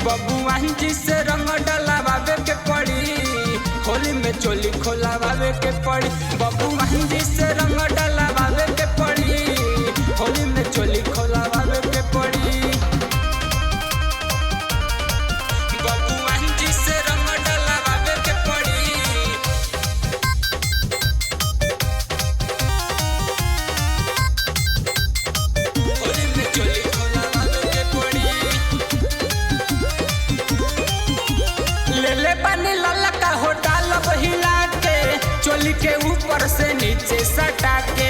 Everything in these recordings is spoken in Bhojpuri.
बबुआन जी से रंग डलावे के पड़ी, होली में चोली खोलावे के पड़ी। बबुआन जी से रंग डलावे के पड़ी, होली में चोली खोलावे के पड़ी। बबुआन जी से रंग डलावे के पड़ी, होली में चोली खोलावे के पड़ी। ले पानी लाला का हो डालब हिला के, चोली के ऊपर से नीचे सटा के।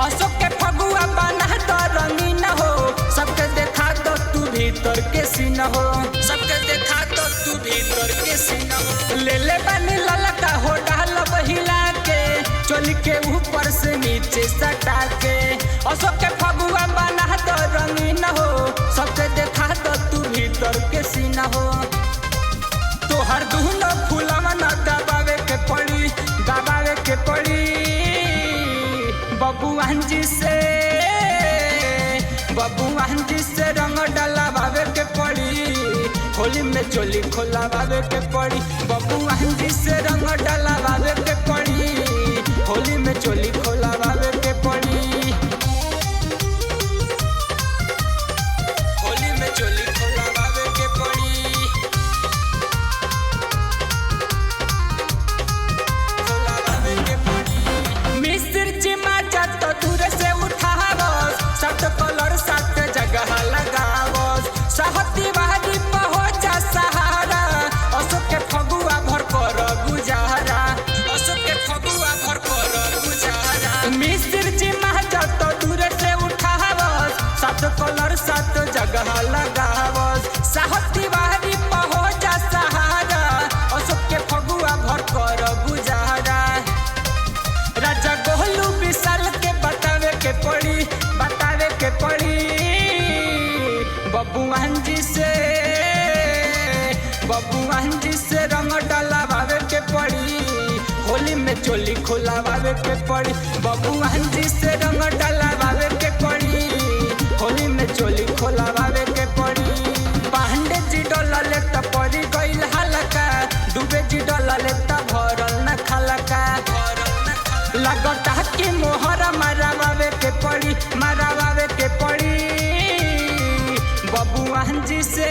अशोक के फगुआ बना तो रंगीन हो, सबके देखा तो तू भीतर के सीन हो, सबके देखा तो तू भीतर के सीन हो। ले पानी लाला का हो डालब हिला के, चोली के ऊपर से नीचे सटा के। अशोक के फगुआ बना तो रंगीन हो, सबके देखा तो तू भीतर के सीन हो। तोहर दुनो फूलवा न दबावे के पड़ी, दबावे के पड़ी। बबुआन जी से रंग डलावे के पड़ी, होली में चोली खोलावे के पड़ी। बबुआन जी से रंग डलावे के पड़ी, होली में चोली खोलावे के पड़ी। होली में चोली खोलावे के पड़ी। सात कलर सात जगह लगावस, सहती बारी पहुंचा सहारा। अशोक के फगुआ भर कर गुजारा, अशोक के फगुआ भर कर गुजारा। मिस्र जी महाजा तो दूर से उठावस, सात कलर सात जगह लगावस, सहती बारी पहुंचा सहारा। अशोक के फगुआ भर कर गुजारा। राजा गोलू विशाल के बतावे के पड़ी, बतावे के पड़ी। बबुआन जी से रंग डलावे के पड़ी, होली में चोली खोलावे के पड़ी। बबुआन जी से रंग डलावे के पड़ी, होली में चोली खोलावे के पड़ी। पांडे जी डलले त पड़ी गइल हलका, डूबे जी डलले त भरल न खलका। लगता कि मोहरा मरावे के पड़ी, मरावे के पड़ी। बबुआन जी से